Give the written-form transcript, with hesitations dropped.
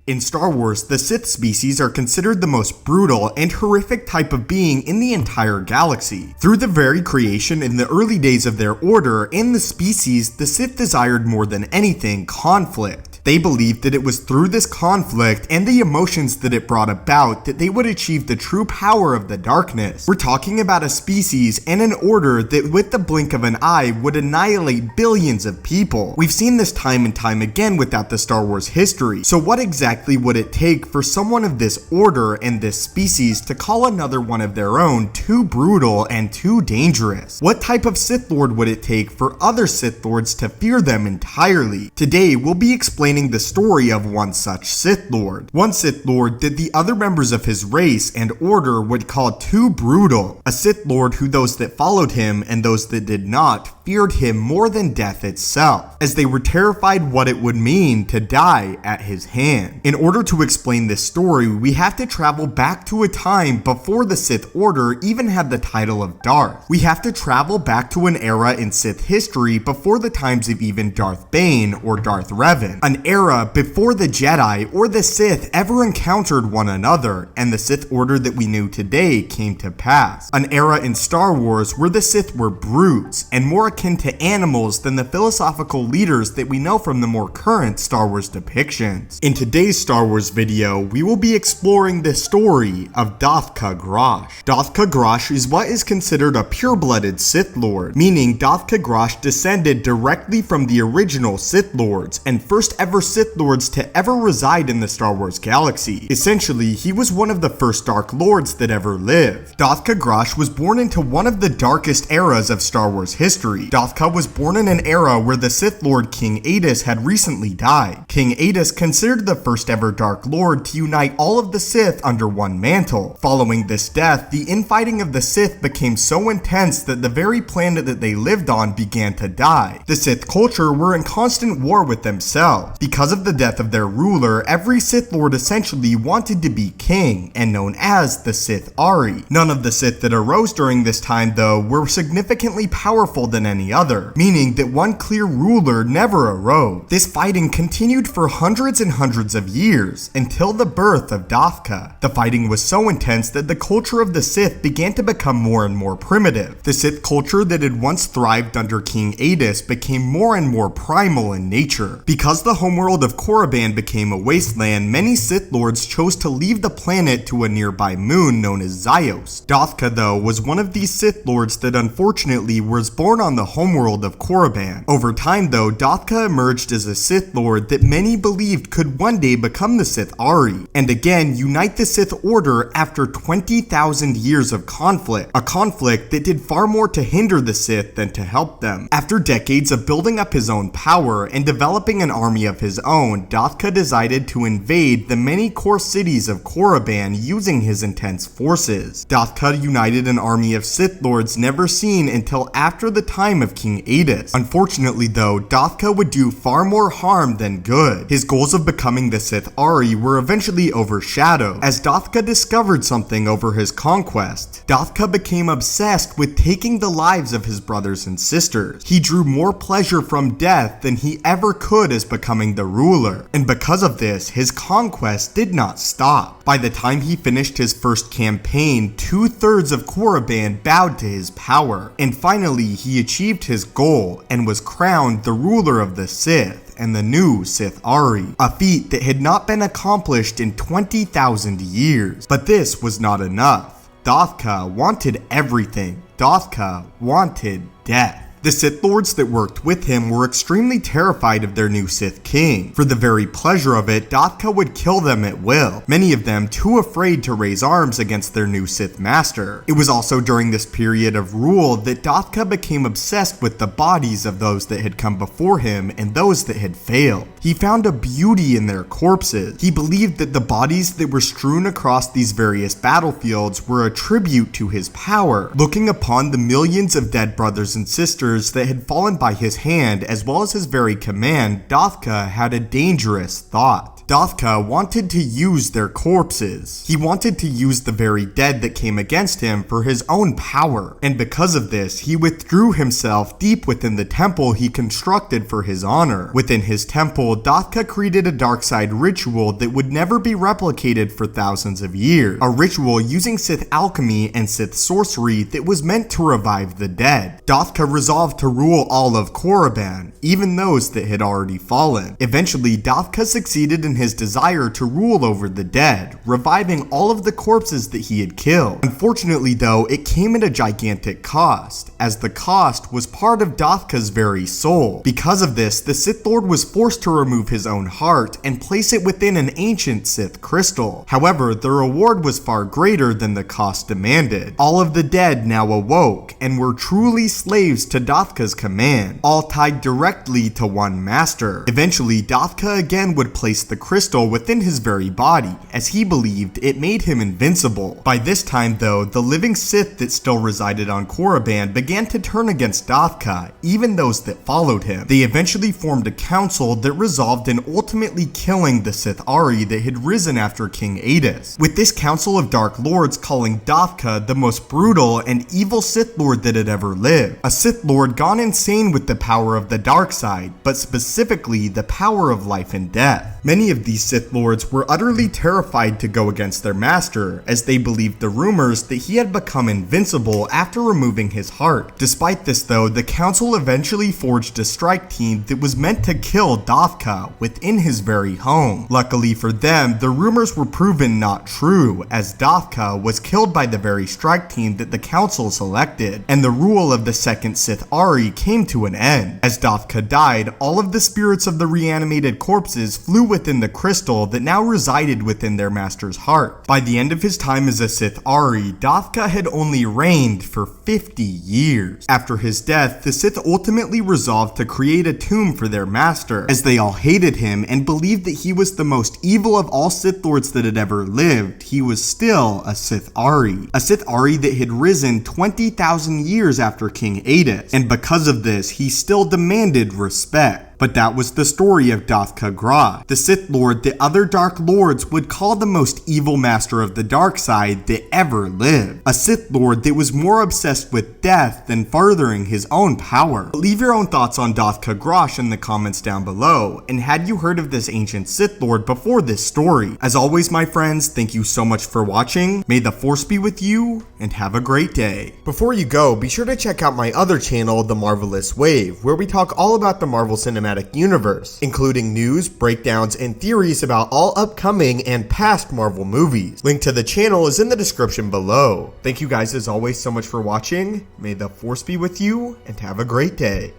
In Star Wars, the Sith species are considered the most brutal and horrific type of being in the entire galaxy. Through the very creation in the early days of their order and the species, the Sith desired more than anything conflict. They believed that it was through this conflict and the emotions that it brought about that they would achieve the true power of the darkness. We're talking about a species and an order that with the blink of an eye would annihilate billions of people. We've seen this time and time again without the Star Wars history. So what exactly would it take for someone of this order and this species to call another one of their own too brutal and too dangerous? What type of Sith Lord would it take for other Sith Lords to fear them entirely? Today we'll be explaining the story of one such Sith Lord. One Sith Lord that the other members of his race and order would call too brutal. A Sith Lord who those that followed him and those that did not feared him more than death itself, as they were terrified what it would mean to die at his hand. In order to explain this story, we have to travel back to a time before the Sith Order even had the title of Darth. We have to travel back to an era in Sith history before the times of even Darth Bane or Darth Revan. An era before the Jedi or the Sith ever encountered one another, and the Sith Order that we knew today came to pass. An era in Star Wars where the Sith were brutes, and more akin to animals than the philosophical leaders that we know from the more current Star Wars depictions. In today's Star Wars video, we will be exploring the story of Daka Grosh. Daka Grosh is what is considered a pure-blooded Sith Lord, meaning Daka Grosh descended directly from the original Sith Lords, and first ever Sith Lords to ever reside in the Star Wars galaxy. Essentially, he was one of the first Dark Lords that ever lived. Daka Grosh was born into one of the darkest eras of Star Wars history. Daka was born in an era where the Sith Lord King Adus had recently died. King Adus considered the first ever Dark Lord to unite all of the Sith under one mantle. Following this death, the infighting of the Sith became so intense that the very planet that they lived on began to die. The Sith culture were in constant war with themselves. Because of the death of their ruler, every Sith Lord essentially wanted to be king, and known as the Sith Ari. None of the Sith that arose during this time, though, were significantly powerful than any other, meaning that one clear ruler never arose. This fighting continued for hundreds and hundreds of years, until the birth of Daka. The fighting was so intense that the culture of the Sith began to become more and more primitive. The Sith culture that had once thrived under King Adus became more and more primal in nature. Because the homeworld of Korriban became a wasteland, many Sith Lords chose to leave the planet to a nearby moon known as Zyos. Daka, though, was one of these Sith Lords that unfortunately was born on the homeworld of Korriban. Over time, though, Daka emerged as a Sith Lord that many believed could one day become the Sith Ari, and again unite the Sith Order after 20,000 years of conflict, a conflict that did far more to hinder the Sith than to help them. After decades of building up his own power and developing an army of his own, Daka decided to invade the many core cities of Korriban using his intense forces. Daka united an army of Sith Lords never seen until after the time of King Adus. Unfortunately, though, Daka would do far more harm than good. His goals of becoming the Sith Ari were eventually overshadowed, as Daka discovered something over his conquest. Daka became obsessed with taking the lives of his brothers and sisters. He drew more pleasure from death than he ever could as becoming the ruler, and because of this, his conquest did not stop. By the time he finished his first campaign, 2/3 of Korriban bowed to his power, and finally he achieved his goal and was crowned the ruler of the Sith and the new Sith Ari, a feat that had not been accomplished in 20,000 years. But this was not enough. Daka wanted everything. Daka wanted death. The Sith Lords that worked with him were extremely terrified of their new Sith King. For the very pleasure of it, Daka would kill them at will, many of them too afraid to raise arms against their new Sith Master. It was also during this period of rule that Daka became obsessed with the bodies of those that had come before him and those that had failed. He found a beauty in their corpses. He believed that the bodies that were strewn across these various battlefields were a tribute to his power. Looking upon the millions of dead brothers and sisters that had fallen by his hand as well as his very command, Daka had a dangerous thought. Daka wanted to use their corpses. He wanted to use the very dead that came against him for his own power, and because of this, he withdrew himself deep within the temple he constructed for his honor. Within his temple, Daka created a dark side ritual that would never be replicated for thousands of years. A ritual using Sith alchemy and Sith sorcery that was meant to revive the dead. Daka resolved to rule all of Korriban, even those that had already fallen. Eventually, Daka succeeded in his desire to rule over the dead, reviving all of the corpses that he had killed. Unfortunately though, it came at a gigantic cost, as the cost was part of Daka's very soul. Because of this, the Sith Lord was forced to remove his own heart and place it within an ancient Sith crystal. However, the reward was far greater than the cost demanded. All of the dead now awoke and were truly slaves to Daka's command, all tied directly to one master. Eventually, Daka again would place the crystal within his very body, as he believed it made him invincible. By this time though, the living Sith that still resided on Korriban began to turn against Daka, even those that followed him. They eventually formed a council that resolved in ultimately killing the Sith Ari that had risen after King Adus, with this council of Dark Lords calling Daka the most brutal and evil Sith Lord that had ever lived. A Sith Lord gone insane with the power of the dark side, but specifically the power of life and death. Many of these Sith Lords were utterly terrified to go against their master, as they believed the rumors that he had become invincible after removing his heart. Despite this though, the council eventually forged a strike team that was meant to kill Daka within his very home. Luckily for them, the rumors were proven not true, as Daka was killed by the very strike team that the council selected, and the rule of the second Sith Ari came to an end. As Daka died, all of the spirits of the reanimated corpses flew within the crystal that now resided within their master's heart. By the end of his time as a Sith Ari, Daka had only reigned for 50 years. After his death, the Sith ultimately resolved to create a tomb for their master, as they all hated him and believed that he was the most evil of all Sith Lords that had ever lived. He was still a Sith Ari. A Sith Ari that had risen 20,000 years after King Adus, and because of this, he still demanded respect. But that was the story of Daka Gra, the Sith Lord that other Dark Lords would call the most evil master of the dark side that ever lived. A Sith Lord that was more obsessed with death than furthering his own power. Leave your own thoughts on Daka Gra in the comments down below, and had you heard of this ancient Sith Lord before this story? As always my friends, thank you so much for watching, may the Force be with you, and have a great day. Before you go, be sure to check out my other channel, The Marvelous Wave, where we talk all about the Marvel Cinematic Universe, including news, breakdowns, and theories about all upcoming and past Marvel movies. Link to the channel is in the description below. Thank you guys as always so much for watching, may the Force be with you, and have a great day.